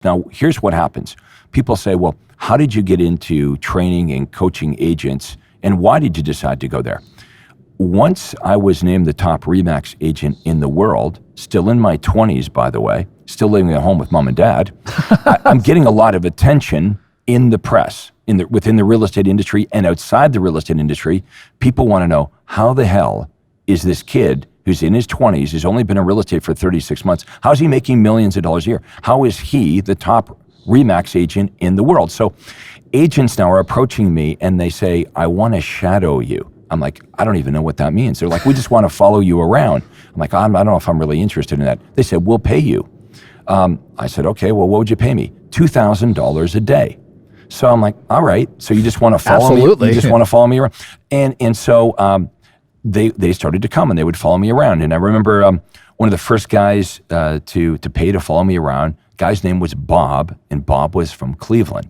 Now, here's what happens. People say, well, how did you get into training and coaching agents, and why did you decide to go there? Once I was named the top RE/MAX agent in the world, still in my 20s, by the way, still living at home with mom and dad, I'm getting a lot of attention in the press, within the real estate industry and outside the real estate industry. People want to know, how the hell is this kid who's in his 20s, who's only been in real estate for 36 months, how's he making millions of dollars a year? How is he the top RE/MAX agent in the world? So agents now are approaching me and they say, I want to shadow you. I'm like, I don't even know what that means. They're like, we just want to follow you around. I'm like, I don't know if I'm really interested in that. They said, we'll pay you. I said, okay, well, what would you pay me? $2,000 a day. So I'm like, all right. So you just want to follow Absolutely. me? You just want to follow me around? And so they started to come and they would follow me around. And I remember one of the first guys to pay to follow me around, guy's name was Bob, and Bob was from Cleveland.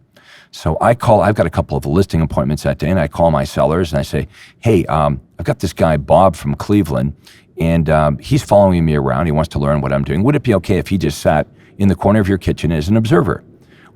So I've got a couple of listing appointments that day, and I call my sellers and I say, hey, I've got this guy, Bob from Cleveland, and he's following me around. He wants to learn what I'm doing. Would it be okay if he just sat in the corner of your kitchen as an observer?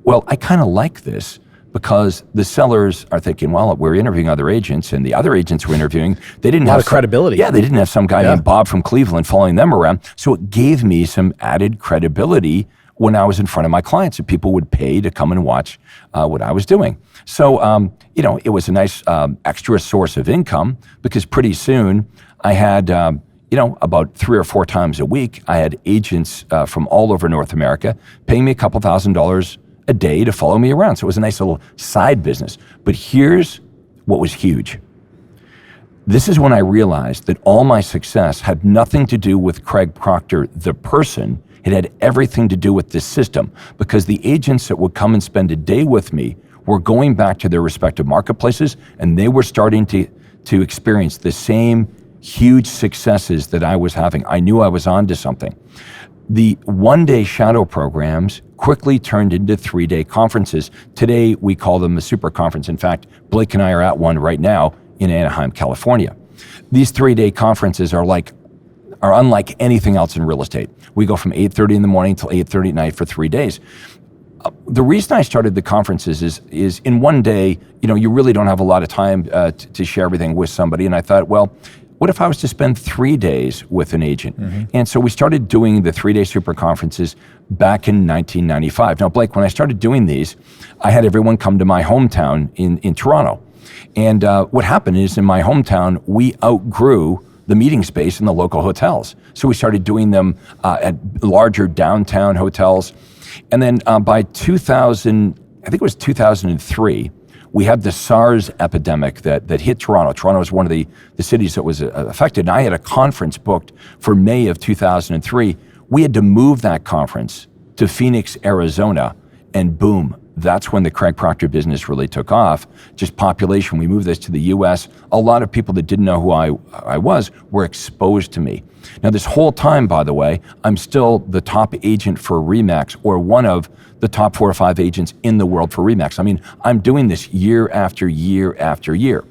Well, I kind of like this because the sellers are thinking, well, we're interviewing other agents, and the other agents we're interviewing, they didn't have a lot of credibility. Yeah, they didn't have some guy named Bob from Cleveland following them around. So it gave me some added credibility when I was in front of my clients, and people would pay to come and watch what I was doing. So, it was a nice extra source of income, because pretty soon I had, about 3 or 4 times a week, I had agents from all over North America paying me a couple $1,000s a day to follow me around. So it was a nice little side business. But here's what was huge. This is when I realized that all my success had nothing to do with Craig Proctor, the person. It had everything to do with this system, because the agents that would come and spend a day with me were going back to their respective marketplaces, and they were starting to experience the same huge successes that I was having. I knew I was onto something. The one-day shadow programs quickly turned into 3-day conferences. Today, we call them a super conference. In fact, Blake and I are at one right now in Anaheim, California. These 3-day conferences are unlike anything else in real estate. We go from 8:30 in the morning till 8:30 at night for 3 days. The reason I started the conferences is in one day, you really don't have a lot of time to share everything with somebody. And I thought, well, what if I was to spend 3 days with an agent? Mm-hmm. And so we started doing the 3-day super conferences back in 1995. Now, Blake, when I started doing these, I had everyone come to my hometown in Toronto. And what happened is, in my hometown, we outgrew the meeting space in the local hotels. So we started doing them at larger downtown hotels. And then by 2000, I think it was 2003, we had the SARS epidemic that hit Toronto. Toronto was one of the cities that was affected. And I had a conference booked for May of 2003. We had to move that conference to Phoenix, Arizona, and boom, that's when the Craig Proctor business really took off. Just population, we moved this to the US. A lot of people that didn't know who I was were exposed to me. Now, this whole time, by the way, I'm still the top agent for RE/MAX, or one of the top 4 or 5 agents in the world for RE/MAX. I mean, I'm doing this year after year after year.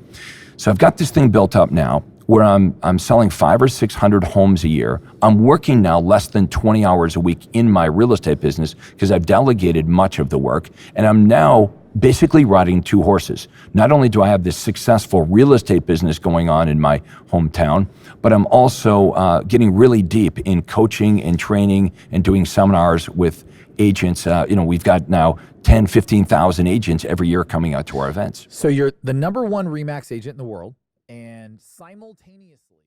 So I've got this thing built up now where I'm selling 500 or 600 homes a year. I'm working now less than 20 hours a week in my real estate business because I've delegated much of the work, and I'm now basically riding 2 horses. Not only do I have this successful real estate business going on in my hometown, but I'm also getting really deep in coaching and training and doing seminars with agents. We've got now 10, 15,000 agents every year coming out to our events. So you're the #1 RE/MAX agent in the world, and simultaneously